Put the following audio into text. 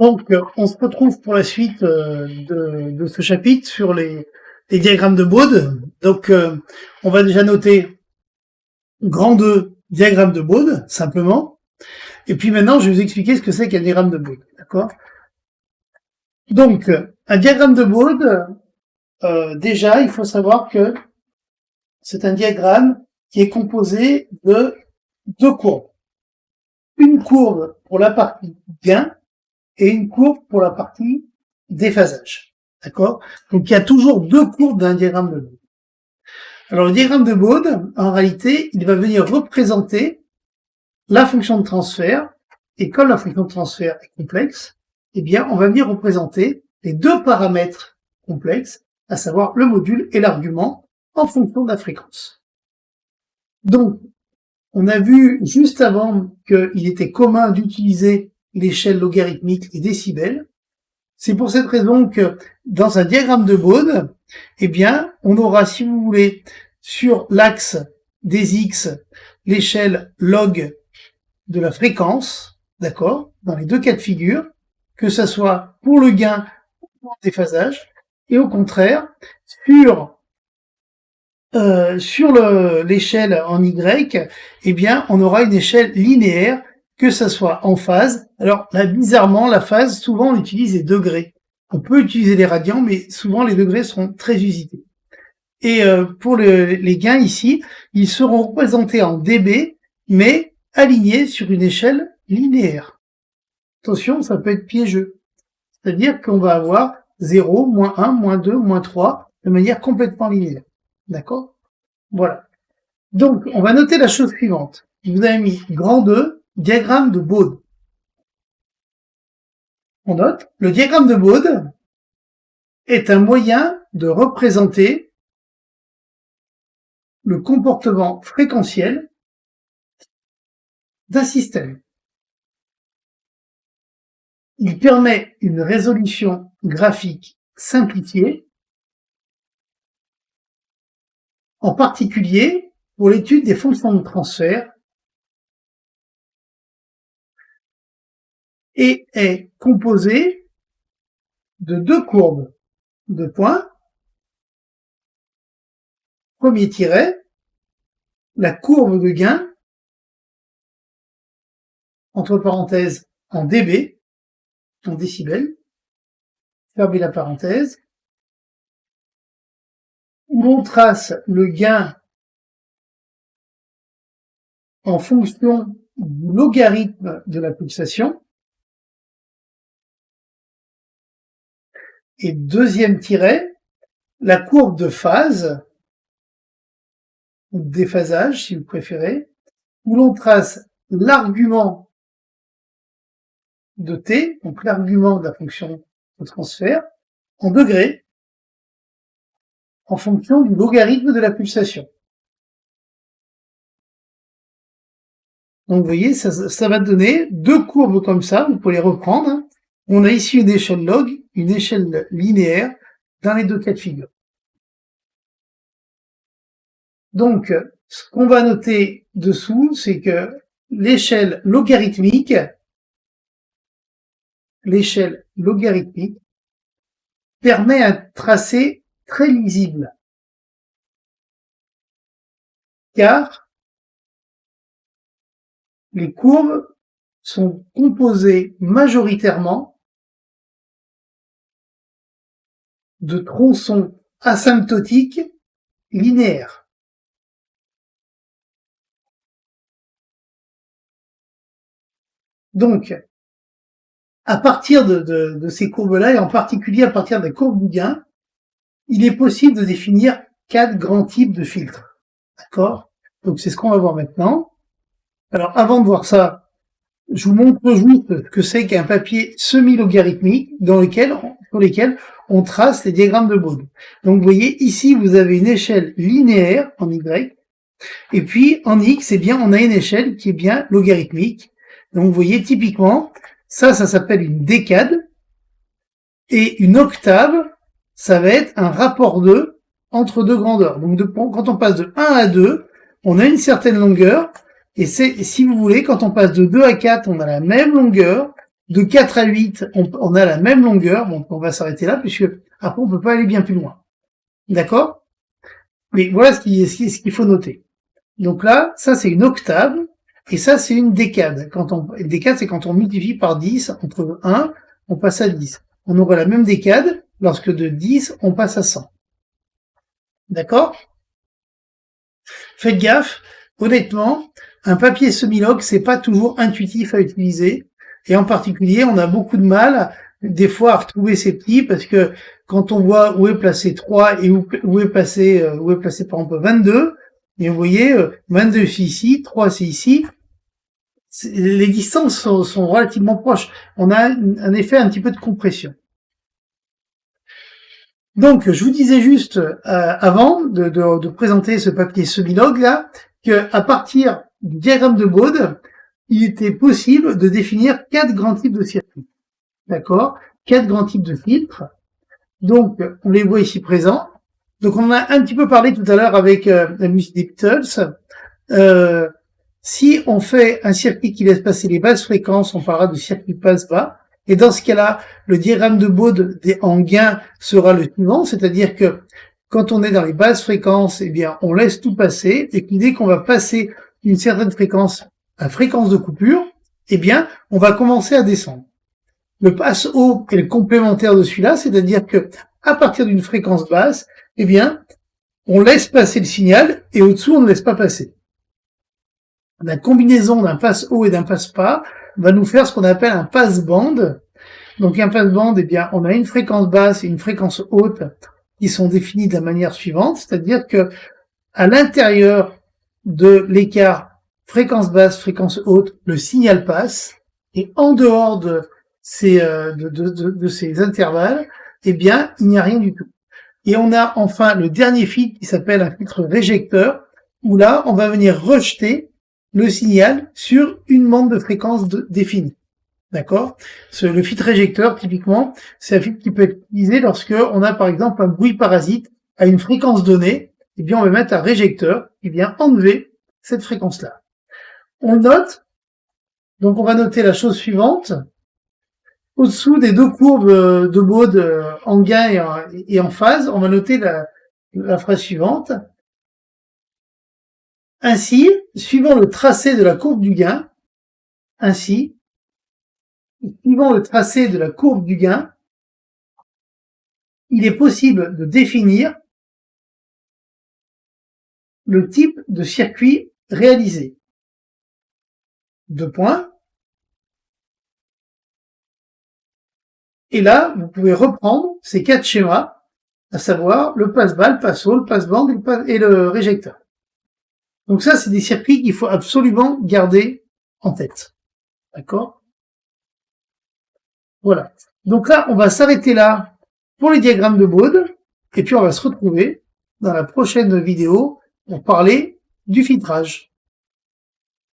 Donc, on se retrouve pour la suite de ce chapitre sur les diagrammes de Bode. Donc, on va déjà noter grand 2, diagramme de Bode, simplement. Et puis maintenant, je vais vous expliquer ce que c'est qu'un diagramme de Bode. D'accord? Donc, un diagramme de Bode, déjà, il faut savoir que c'est un diagramme qui est composé de deux courbes. Une courbe pour la partie gain et une courbe pour la partie déphasage. D'accord? Donc, il y a toujours deux courbes d'un diagramme de Bode. Alors, le diagramme de Bode, en réalité, il va venir représenter la fonction de transfert, et comme la fonction de transfert est complexe, eh bien, on va venir représenter les deux paramètres complexes, à savoir le module et l'argument, en fonction de la fréquence. Donc, on a vu juste avant qu'il était commun d'utiliser l'échelle logarithmique et décibels. C'est pour cette raison que dans un diagramme de Bode, eh bien, on aura, si vous voulez, sur l'axe des X, l'échelle log de la fréquence, d'accord, dans les deux cas de figure, que ça soit pour le gain ou pour le déphasage, et au contraire, sur l'échelle en Y, eh bien, on aura une échelle linéaire, que ça soit en phase. Alors là, bizarrement, la phase, souvent, on utilise les degrés. On peut utiliser les radians, mais souvent, les degrés seront très usités. Et pour les gains ici, ils seront représentés en dB, mais alignés sur une échelle linéaire. Attention, ça peut être piégeux. C'est-à-dire qu'on va avoir 0, moins 1, moins 2, moins 3, de manière complètement linéaire. D'accord? Voilà. Donc, on va noter la chose suivante. Je vous ai mis grand 2, diagramme de Bode. On note, le diagramme de Bode est un moyen de représenter le comportement fréquentiel d'un système. Il permet une résolution graphique simplifiée, en particulier pour l'étude des fonctions de transfert, et est composé de deux courbes de points. Premier tiret, la courbe de gain, entre parenthèses en dB, en décibels, fermez la parenthèse, où l'on trace le gain en fonction du logarithme de la pulsation. Et deuxième tiret, la courbe de phase, ou de déphasage si vous préférez, où l'on trace l'argument de t, donc l'argument de la fonction de transfert, en degrés, en fonction du logarithme de la pulsation. Donc vous voyez, ça va donner deux courbes comme ça, vous pouvez les reprendre. On a ici une échelle log, une échelle linéaire, dans les deux cas de figure. Donc, ce qu'on va noter dessous, c'est que l'échelle logarithmique permet un tracé très lisible, car les courbes sont composées majoritairement de tronçons asymptotiques linéaires. Donc, à partir de ces courbes-là, et en particulier à partir des courbes du gain, il est possible de définir 4 grands types de filtres. D'accord? Donc, c'est ce qu'on va voir maintenant. Alors, avant de voir ça, je vous montre juste ce que c'est qu'un papier semi-logarithmique sur lesquels on trace les diagrammes de Bode. Donc, vous voyez, ici, vous avez une échelle linéaire en Y, et puis en X, eh bien, on a une échelle qui est bien logarithmique. Donc, vous voyez, typiquement, ça s'appelle une décade, et une octave, ça va être un rapport 2 entre deux grandeurs. Donc, quand on passe de 1 à 2, on a une certaine longueur, et si vous voulez, quand on passe de 2 à 4, on a la même longueur, De 4 à 8, on a la même longueur. Bon, on va s'arrêter là, puisque après, on peut pas aller bien plus loin. D'accord? Mais voilà ce qu'il faut noter. Donc là, ça, c'est une octave, et ça, c'est une décade. Une décade, c'est quand on multiplie par 10, entre 1, on passe à 10. On aura la même décade lorsque de 10, on passe à 100. D'accord? Faites gaffe, honnêtement, un papier semi-log, c'est pas toujours intuitif à utiliser. Et en particulier, on a beaucoup de mal, des fois, à retrouver ces petits, parce que quand on voit où est placé 3 et où est placé, par exemple, 22, et vous voyez, 22 c'est ici, 3 c'est ici, les distances sont relativement proches. On a un effet un petit peu de compression. Donc, je vous disais juste avant de présenter ce papier semi-log là, que à partir du diagramme de Bode, il était possible de définir 4 grands types de circuits. D'accord? 4 grands types de filtres. Donc, on les voit ici présents. Donc, on en a un petit peu parlé tout à l'heure avec la musique des Beatles. Si on fait un circuit qui laisse passer les basses fréquences, on parlera de circuit passe-bas. Et dans ce cas-là, le diagramme de Bode en gain sera le suivant, c'est-à-dire que quand on est dans les basses fréquences, eh bien, on laisse tout passer, et que dès qu'on va passer une certaine fréquence à fréquence de coupure, eh bien, on va commencer à descendre. Le passe haut est le complémentaire de celui-là, c'est-à-dire que à partir d'une fréquence basse, eh bien, on laisse passer le signal, et au-dessous, on ne laisse pas passer. La combinaison d'un passe haut et d'un passe bas va nous faire ce qu'on appelle un passe-band. Donc un passe-band, eh bien, on a une fréquence basse et une fréquence haute qui sont définies de la manière suivante, c'est-à-dire que à l'intérieur de l'écart fréquence basse, fréquence haute, le signal passe, et en dehors de ces intervalles, eh bien, il n'y a rien du tout. Et on a enfin le dernier filtre qui s'appelle un filtre réjecteur, où là, on va venir rejeter le signal sur une bande de fréquence définie. D'accord? Le filtre réjecteur, typiquement, c'est un filtre qui peut être utilisé lorsque on a, par exemple, un bruit parasite à une fréquence donnée. Eh bien, on va mettre un réjecteur qui vient enlever cette fréquence-là. On note, donc on va noter la chose suivante. Au-dessous des deux courbes de Bode en gain et en phase, on va noter la phrase suivante. Ainsi, suivant le tracé de la courbe du gain, il est possible de définir le type de circuit réalisé. 2 points. Et là, vous pouvez reprendre ces 4 schémas, à savoir le passe-bas, le passe-haut, le passe-bande et le réjecteur. Donc ça, c'est des circuits qu'il faut absolument garder en tête. D'accord? Voilà. Donc là, on va s'arrêter là pour les diagrammes de Bode, et puis on va se retrouver dans la prochaine vidéo pour parler du filtrage.